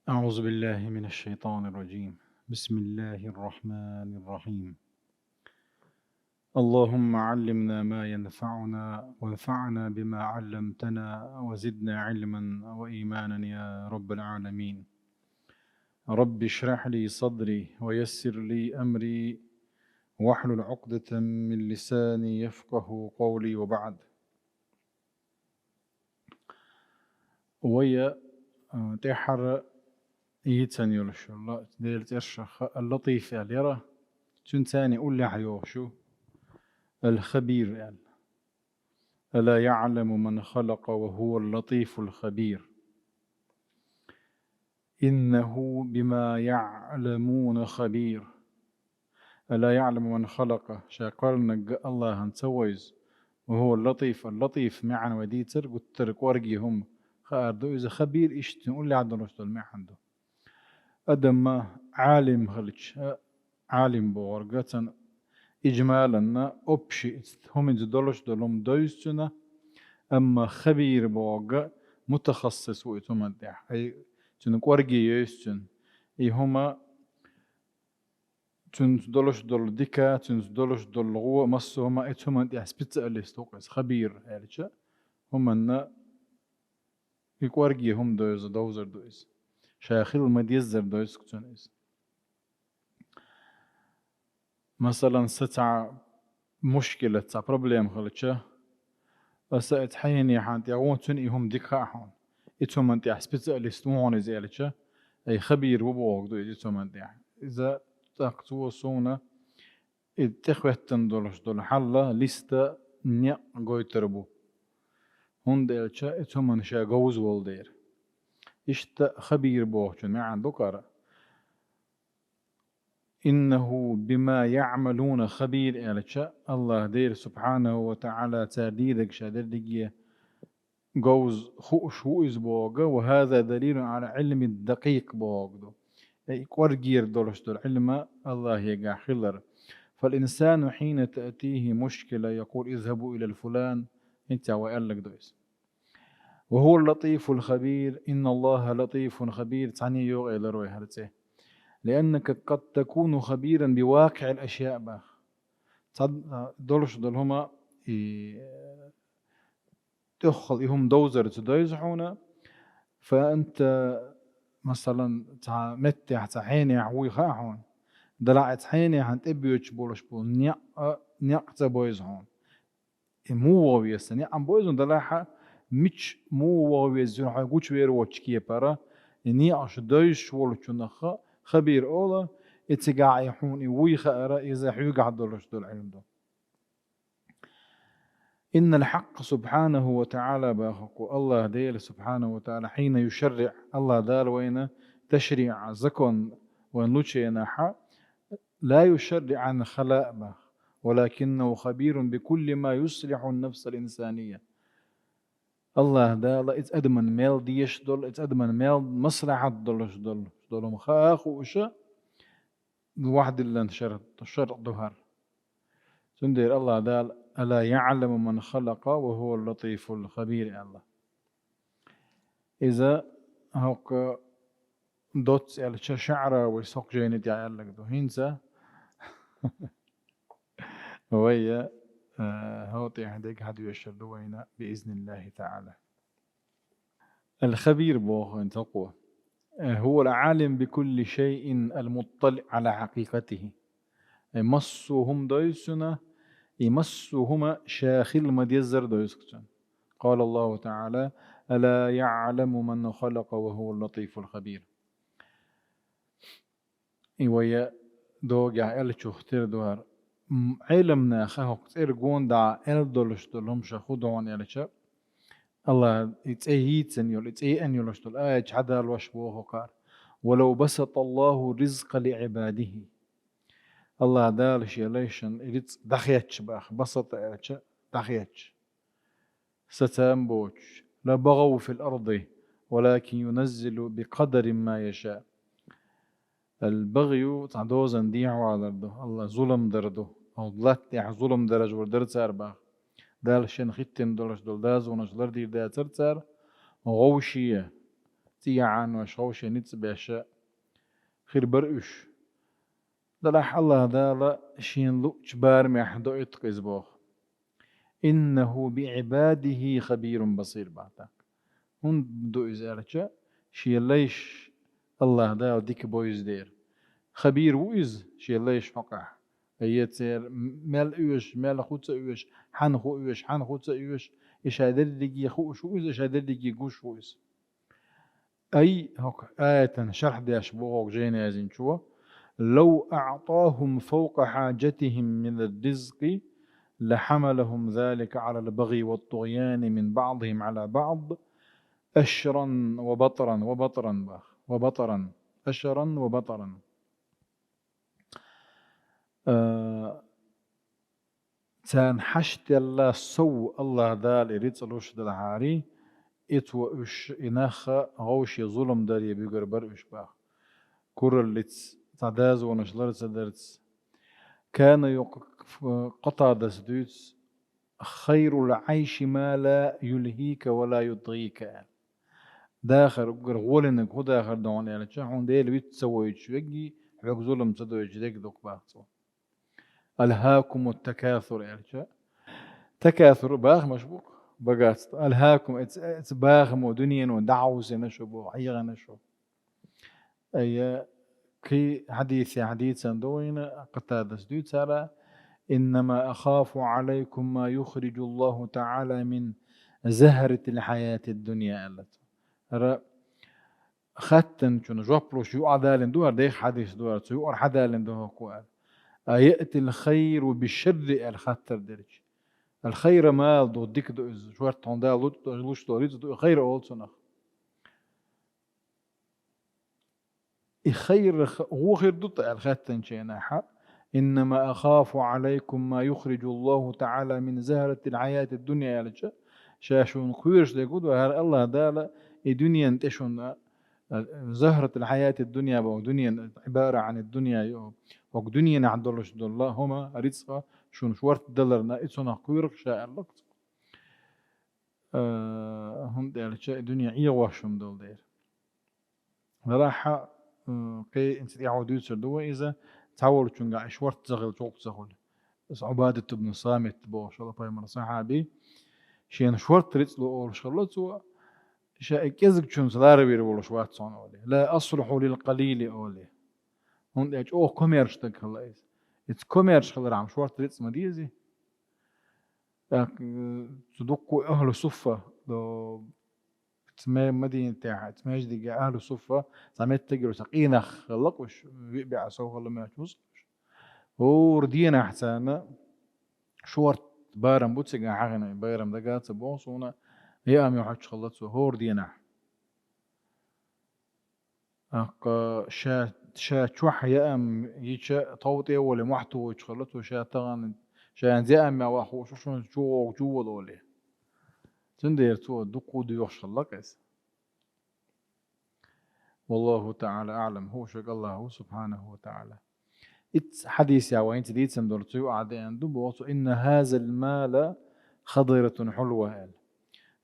أعوذ بالله من الشيطان الرجيم. بسم الله الرحمن الرحيم. اللهم علمنا ما ينفعنا وانفعنا بما علمتنا وزدنا علما وإيمانا يا رب العالمين. رب اشرح لي صدري ويسر لي أمري واحلل عقدة من لساني يفقه قولي وبعد. ويا تحر يتسن يولش الله ديل ترشخ اللطيف يرى تنتاني قول لي حيوشو الخبير يعني. ألا يعلم من خلق وهو اللطيف الخبير. إنه بما يعلمون خبير. ألا يعلم من خلق شاقلنا الله هنسويز وهو اللطيف معنا وديتر قلت ترك ورقيهم خاردو إذا خبير إيش تقول لي عدن رشد ما عنده أدم ما عالم خلج عالم بورقة إجمالا أبشي هم دولش دولم دويستنا أما خبير بوغا متخصص ويتمدح أي تنك ورقي يستن أي هما تنس دولش دول ديكا تنس دولش دول غو مصو هما اتمدح سبيتاليست وقس خبير هالشا هما أن يكورقي هم دوزر دوز شاخيل مديزر دوز كتونيز مثلا ستع مشكلة تاع بروبليم خلتشا أسأت حيني حانت يغون تني هم ديكا حون إتهم أنت سبيتاليست مون زيالتشا أي خبير وبوغ دو إتهم أنت إذا تقتو صونا التخوة دولش دول حلا لستا نيا قوي تربو هون ديالتشا إتهم أنشا جوز والدير إشتا خبير بوغ ما عنده كارا إنه بما يعملون خبير إلتشا الله دير سبحانه وتعالى ترديدك شادر دقية جوز خوش بوغا وهذا دليل على علم الدقيق بوغدو أي كورجير دولش دول علم الله يقع خلر فالإنسان حين تأتيه مشكلة يقول اذهبوا إلى الفلان انت وقال لك دويس وهو اللطيف الخبير إن الله لطيف خبير تعني يوغ إلى روي هرتي لأنك قد تكون خبيرا بواقع الأشياء باخ دولش دول هما تأخذ هم دوزر تدوزحونا فأنت مثلا تا متح تا حيني عوي خاحون دلعت حيني عن تبيوش بولش بول نيق تبويز هون مو وويس عم بويزون دلعها مش مو وويس زون حيقوش ويروتش كيه برا ني أش دويش ولشنخ خبير أولا اتقاع يحون وي خأرا إذا حيوقع دولش دول علم دول إن الحق سبحانه وتعالى باخكو الله ديل سبحانه وتعالى حين يشرع الله دال وين تشريع زكون ونلوشينا حق لا يشرع عن خلاء باخ ولكنه خبير بكل ما يصلح النفس الإنسانية الله دال إذ أدمن ميل ديش دول إذ أدمن ميل مصلحة دولش دول مخاخ وشا الواحد اللي انشرط الشرط ظهر سندير الله دال ألا يعلم من خلق وهو اللطيف الخبير الله إذا هوك دوت على شعره ويسوق جينت يعلق دو هينسا ويا هوتي هديك هدو يشردوينا بإذن الله تعالى. الخبير بوه انت تقوى هو العالم بكل شيء المطلع على حقيقته يمسوهم دويسنا يمسوهما شاخل مديزر دويسكتون قال الله تعالى ألا يعلم من خلق وهو اللطيف الخبير ويا دوغا ألشو اختير دوار علمنا خاهو كتير قون دا ألدولش دولهم شخودون يلشا الله يتأييتن يول يتأيئن يولش دول آيج حدا الوشبوه قار ولو بسط الله الرزق لعباده الله دالش يليشن إليت دخيتش باخ بسط يلشا دخيتش ستنبوش لبغوا في الأرض ولكن ينزل بقدر ما يشاء البغي تعدوزن ديعو على الله ظلم دردو أو ضلت يع ظلم درج وردر تار باخ دال شن ختن دولش دول داز ونش لردي دا ترتر غوشية تيعان وشوش نتباشا خير برؤش دلح الله دالا شين لو جبار محدو اتقزبوخ إنه بعباده خبير بصير بعدك هون دو إزالة شي ليش الله دا وديك بويز دير خبير ويز شي ليش حقه يتسير مال ايش مال خوتس ايش حن خو ايش حن خوتس ايش ايش هذا اللي خوش ويز ايش هذا اللي جوش ويز اي هوك آية شرح ديش بوغ جينا يزين شو لو أعطاهم فوق حاجتهم من الرزق لحملهم ذلك على البغي والطغيان من بعضهم على بعض أشرا وبطرا أشرا وبطرا تان حشت الله سو الله دال إريد صلوش دلهاري إتو إش إنخ غوش ظلم داري بيقر بر إش باخ كورل لتس تعداز ونشلر تدرتس كان قطع دسدوتس خير العيش ما لا يلهيك ولا يضغيك داخل غولنك هو داخل دون يعني شحون ديل بيت سوي شوقي حق ظلم تدوي جدك دوك باخصو ألهاكم التكاثر يعني تكاثر باخ مشبوك بقات ألهاكم اتس باخ ودنيا ودعوز نشبو حيغا نشو أي كي حديث سندوين قتادة سدود سارة إنما أخاف عليكم ما يخرج الله تعالى من زهرة الحياة الدنيا التي ختن شنو جوبلوش يو عدالن دوار ديخ حديث دوار يو حدالن دوار كوال يأتي الخير بالشر الخطر درج الخير مال دو ديك دو شوار توندا لوش دوريت دو خير أولسونخ خير هو خير دوت الختن شيناحا إنما أخاف عليكم ما يخرج الله تعالى من زهرة الحياة الدنيا لجا شاشون خيرش ديقود وهر الله دالا الدنيا انتشون زهرة الحياة الدنيا دنيا عبارة عن الدنيا دنيا نعدلش الله هما رزقا شون شورت دلرنا إتسونا خيرك شاء الله هم ديال شاء الدنيا إيواشم دول دير راح كي انت يعودوا يسردوا إذا تعولوا تشونغا شورت زغل توق زغل بس عبادة بن صامت بو شاء الله بايمر صحابي شين شورت رزلو أول شغلتو شا كذب شون سلار بير ولا شوات صون أولي لا أصلح للقليل أولي هون إيش أو كوميرش تكلا إتس كوميرش خلر عم شورت رزق مديزي تدقوا أهل الصفة لو تسمى مدينة تاعها تسمى جدي أهل الصفة سميت تجرو سقينا خلق وش بيبيع سوق ولا ما تشوز هو ردينا حسنا شورت بارم بوتسجا حقنا بارم دقات بوصونا هي أمي وحش خلصوا هو ردينا شا شوح يا أم يشا طوتي ولا محتو وش خلصوا شا تغن شا زي أمي واحو شو جو دولي تندير تو دقو ديوش خلقس والله تعالى أعلم هو شق الله سبحانه وتعالى حديث يا وين تديت سندرتو عادين دبوتو إن هذا المال خضرة حلوة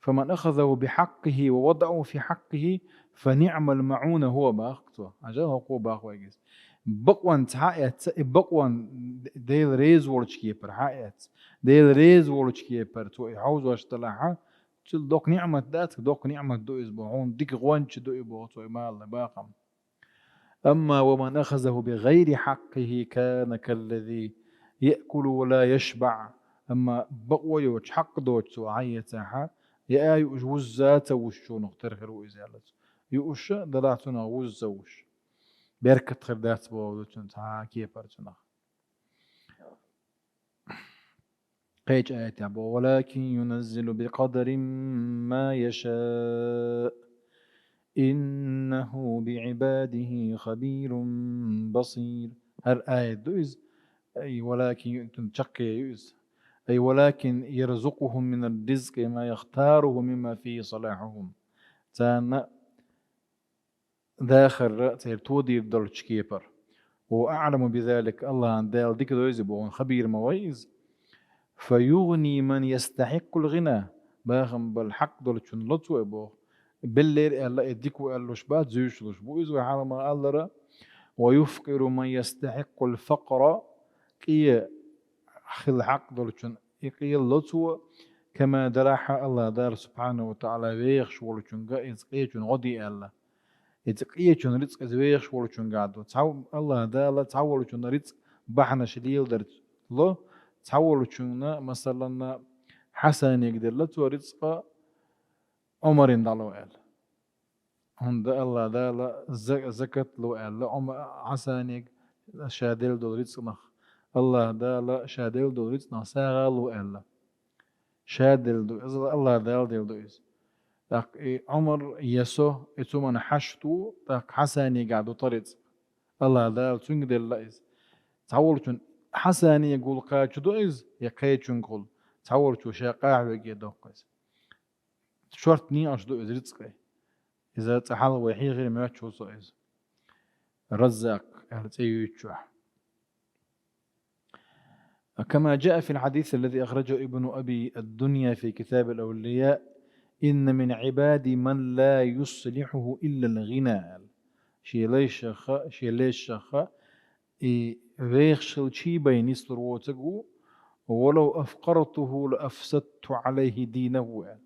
فمن أخذه بحقه ووضعه في حقه فنعم المعونة هو باقته عجل هو باقوا يجلس بقوان تحقيت بقوان ديل ريز ورش كيبر حقيت ديل ريز ورش كيبر تو يحوز واش طلعها تل دوك نعمة ذات دوك نعمة دو إسبوعون ديك غوانش دو إبوتو مال باقم أما ومن أخذه بغير حقه كان كالذي يأكل ولا يشبع أما بقوى يوش حق دوش وعيتها يا يوش وزات وشو نقتر خيرو إزالة يوش دلاتنا وز وش بركة خردات بوضوشن تا كيبرتنا قيج آيات ولكن ينزل بقدر ما يشاء إنه بعباده خبير بصير هر آية دوز أي ولكن تنشق يوز أي ولكن يرزقهم من الرزق ما يختاره مما فيه صلاحهم تانا داخل تودي الدولتش كيبر وأعلم بذلك الله عن دال ديك دوز بون خبير مويز فيغني من يستحق الغنى باخم بالحق دولتشن لطو بو بالليل ألا يديكو ألوش بات زيوشلوش بويز وحال ما ألرا ويفقر من يستحق الفقر كي خل حق دولشن إقي اللطو كما دراح الله دار سبحانه وتعالى ويخش ولشن قائز قيشن غدي ألا إتقيشن رزق زويخش ولشن قادو تعو الله دالا تعولشن رزق بحنا شديل درت لو تعولشن مثلا حسن يقدر لتو رزق عمرين دالو أل هند الله دالا زكت لو أل حسن شادل دول رزق نخ الله دالا شادل دول رزق نخ ساغلو أل شادل دو الله دال دل دو إز تاك عمر يسو إتومن حشتو تاك حسن يقعدو طريق الله دال تنق دل إز تعولشن حسن يقول قاچدو إز يقاچن قول تعولشو شاقاع ويجي دوقز شرط ني أشدو إز رزقه إذا تحال وحي غير ما تشوصو إز رزاق أهل كما جاء في الحديث الذي أخرجه ابن أبي الدنيا في كتاب الأولياء إن من عبادي من لا يصلحه إلا الغنى شي ليش شخا ويخشل شي بين يسروتقو ولو أفقرته لأفسدت عليه دينه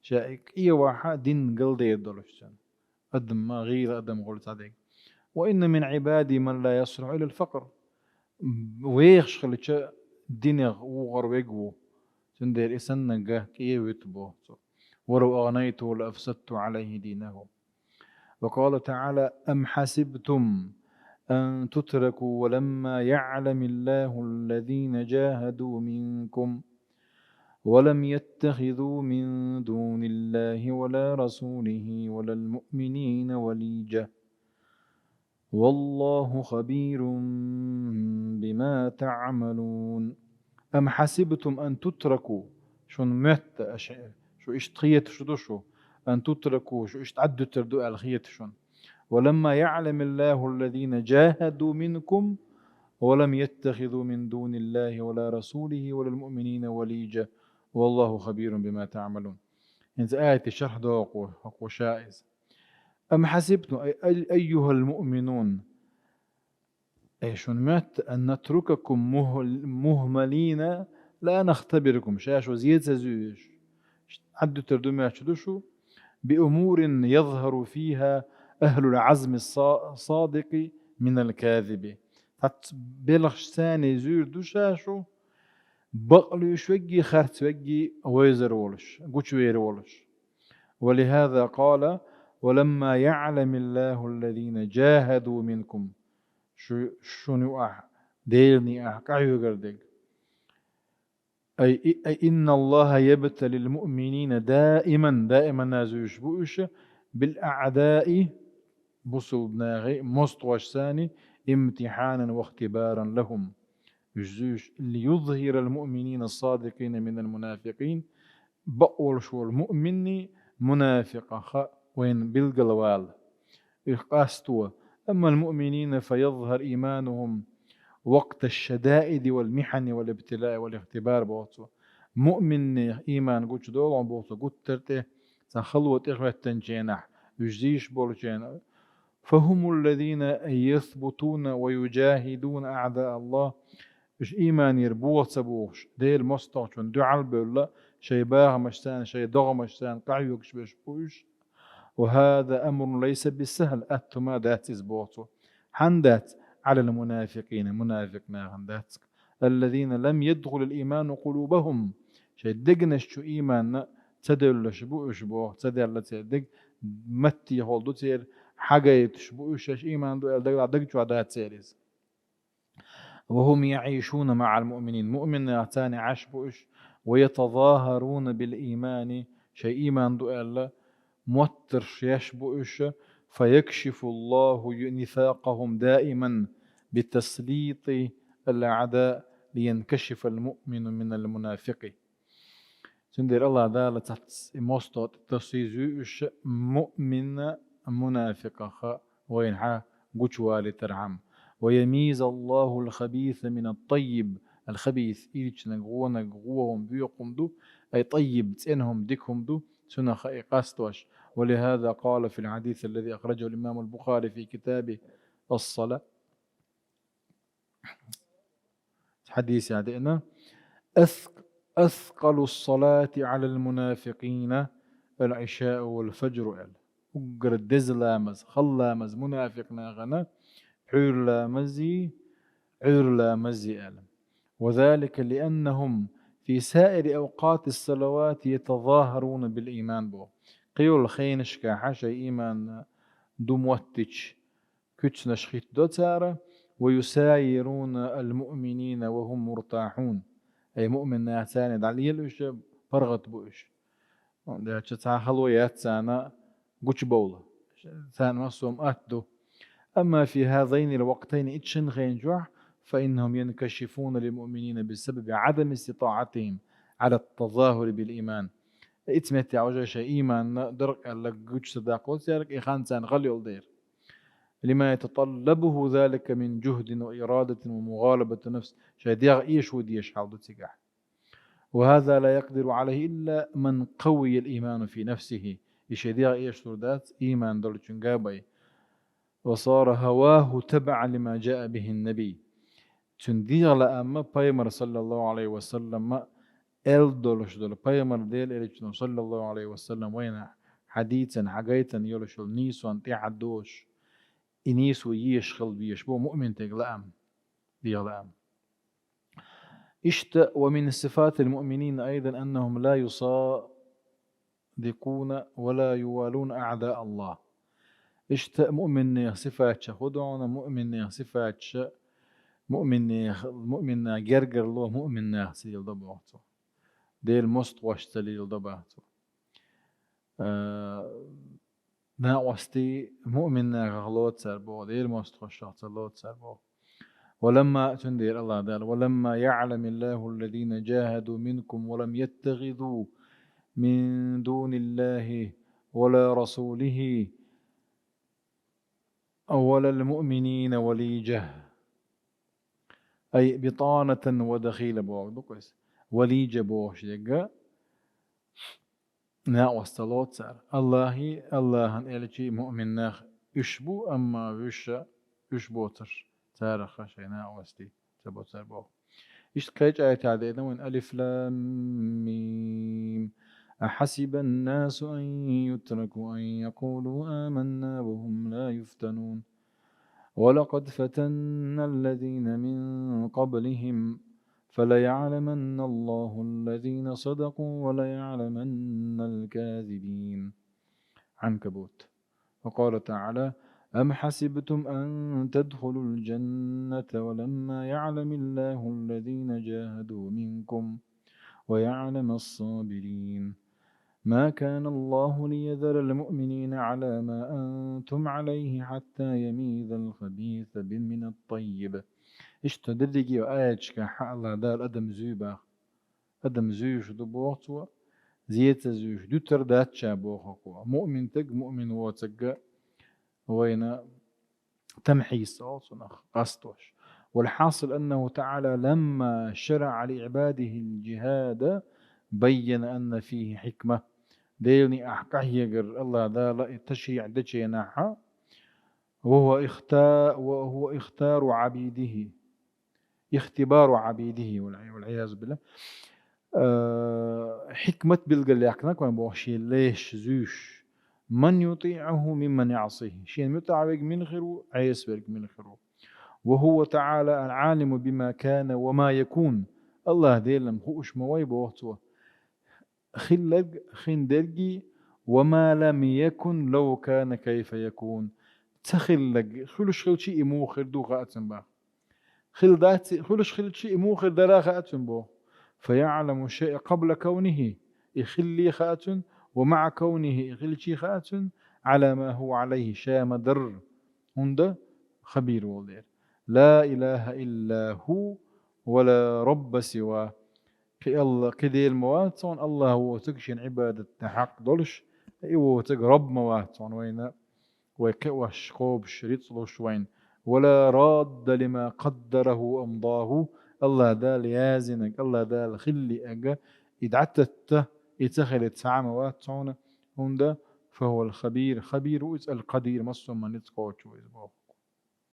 شائك إيه واحد دين قلدي يدلشتن أدم ما غير أدم قلت عليك وإن من عبادي من لا يصلح إلى الفقر ويخشل شي دين وغر ويقو تندير إسننقه كيه ويتبو ولو أغنيته لأفسدت عليه دينه وقال تعالى أم حسبتم أن تتركوا ولما يعلم الله الذين جاهدوا منكم ولم يتخذوا من دون الله ولا رسوله ولا المؤمنين وليجة والله خبير بما تعملون أم حسبتم أن تتركوا شون مت أشعر شو اشتخيت شو أن تتركوا شو اشتعدوا تردوا الخيت شون ولما يعلم الله الذين جاهدوا منكم ولم يتخذوا من دون الله ولا رسوله ولا المؤمنين وليجة والله خبير بما تعملون. إنت آية الشرح دوق شائز. أم حسبتم أيها المؤمنون شون مات أن نترككم مهملين لا نختبركم شاش وزيد زوج عدوا تردوا ما شو بأمور يظهر فيها أهل العزم الصادق من الكاذب بلغش ثاني زور دوشاشو بقلو شوجي خرت وجي ويزر ولش قوشوير ولش ولهذا قال ولما يعلم الله الذين جاهدوا منكم شنو ديرني كعيو قردك أي إن الله يبتلي المؤمنين دائما نازوش بوش بالأعداء بصل بناغي مستوش ثاني امتحانا واختبارا لهم يجزوش ليظهر المؤمنين الصادقين من المنافقين بقول شو المؤمن منافق وين بالقلوال إخقاستوا أما المؤمنين فيظهر إيمانهم وقت الشدائد والمحن والابتلاء والاختبار بوصو مؤمن إيمان قوش دول بوصو قوت ترته تخلوة إخوة تنجينح يجزيش بولجين فهم الذين يثبتون ويجاهدون أعداء الله إيش إيمان يربوه سبوش ديل مستوشون دعال بولا شي باغ مشتان شي دغ مشتان قعيوكش بشبوش وهذا أمر ليس بالسهل أتما دات إزبوتو حندات على المنافقين منافقنا حندات الذين لم يدخل الإيمان قلوبهم شي دقنش شو إيمان تدل شبو شبو تدل تدق متي هولدو تير حاجة يتشبو شش إيمان دو دق شو عدات سيريز وهم يعيشون مع المؤمنين مؤمن يعتاني عشبوش ويتظاهرون بالإيمان شيء إيمان دو ألا موتر يشبوش فيكشف الله نفاقهم دائما بتسليط الأعداء لينكشف المؤمن من المنافق سندر الله دالة تحت مستوى تسيزوش مؤمن منافق وينحا قوشوالي ترعم ويميز الله الخبيث من الطيب الخبيث إيش نقوهم بيقوم دو أي طيب تسينهم ديكهم دو سنة خاي قاستوش ولهذا قال في الحديث الذي أخرجه الإمام البخاري في كتابه الصلاة، حديث عدئنا: أثقل الصلاة على المنافقين العشاء والفجر. أقر دزلامز خلامز منافقنا غنا عير لامزي ألم. وذلك لأنهم في سائر أوقات الصلوات يتظاهرون بالإيمان بو. قيول خينش كحاشا إيمان دموتش كتش نشخيت دوتارة، ويسايرون المؤمنين وهم مرتاحون. أي مؤمن ناتاني دعليل إيش برغت بوش ده تشتا خلويات سانا قوش بولا سان مصوم أتدو. أما في هذين الوقتين إتشن غينجوح فإنهم ينكشفون للمؤمنين بسبب عدم استطاعتهم على التظاهر بالإيمان. إتمت عوجة إيمان درك لك قوش صداقوت يارك إخان سان غليل دير لما يتطلبه ذلك من جهد وإرادة ومغالبة نفس شاديغ إيش وديش حاضر تقع. وهذا لا يقدر عليه إلا من قوي الإيمان في نفسه. يشاديغ إيش ردات إيمان دولتشن قابي وصار هواه تبع لما جاء به النبي. تنديغ لأما بايمر صلى الله عليه وسلم ما دولش دول بايمر ديل إليشن صلى الله عليه وسلم وين حديثا حقيتا يولش نيسو أنتي عدوش إنيس ويشخل بيشبو مؤمن تقلأم ديغلأم. ومن صفات المؤمنين أيضا أنهم لا يصادقون ولا يوالون أعداء الله. مؤمن صفات خدعنا مؤمن صفات مؤمن جرجر له مؤمن سيل ضبعته ديل مست واشتليل ضبعته ناوستي مؤمن غلوت سربو ديل مست واشتلوت سربو. ولما تندير الله دار ولما يعلم الله الذين جاهدوا منكم ولم يتخذوا من دون الله ولا رسوله ولا المؤمنين وليجة، أي بطانة ودخيل بوغدوكس وليجة بوغش يقى نا وستلوت سار الله إلتي مؤمن ناخ يشبو أما يشبوتر تارخ شينا وستي تبوتر بوغ. كيج آية عديدة وإن ألف لام ميم أحسب الناس أن يتركوا أن يقولوا آمنا وهم لا يفتنون ولقد فتنا الذين من قبلهم فليعلمن الله الذين صدقوا وليعلمن الكاذبين. عنكبوت. وقال تعالى: أم حسبتم أن تدخلوا الجنة ولما يعلم الله الذين جاهدوا منكم ويعلم الصابرين. ما كان الله ليذر المؤمنين على ما أنتم عليه حتى يميز الخبيث من الطيب. اشتدرجي وآياتك حالا دار أدم زوج دبوغتوا زيت زوج دوتر داتشا بوغكوا مؤمن تق مؤمن وتق وين تمحيص قصدوش. والحاصل أنه تعالى لما شرع لعباده الجهاد بين أن فيه حكمة ديلني أحكيه الله دا تشريع دشي ناحا وهو اختار عبيده اختبار عبيده والعياذ بالله. حكمة بالقلياقناك وان بوشي ليش زوش من يطيعه ممن يعصيه شين متعبق من خيره عيسبرق من خيره. وهو تعالى العالم بما كان وما يكون. الله ديلم خوش موي بوحتوه خلق خندرقي وما لم يكن لو كان كيف يكون. تخلق خلش خل شيء موخر دو غاتن با خلش خل شيء موخر درا غاتن بو فيعلم الشيء قبل كونه يخلي خاتن ومع كونه يخل شيء خاتن على ما هو عليه شام در هند خبير والدير. لا إله إلا هو ولا رب سواه. الله كدي المواتون الله هو تكشين عبادة حق دولش هو تقرب مواتون وين وكوش قوب شريط لوش وين ولا راد لما قدره أمضاه. الله دال يازنك الله دال خلي أجا يدعتت يتخلت ساعة مواتون هندا فهو الخبير خبير وإز القدير مصر من يتقوتشو إزبوه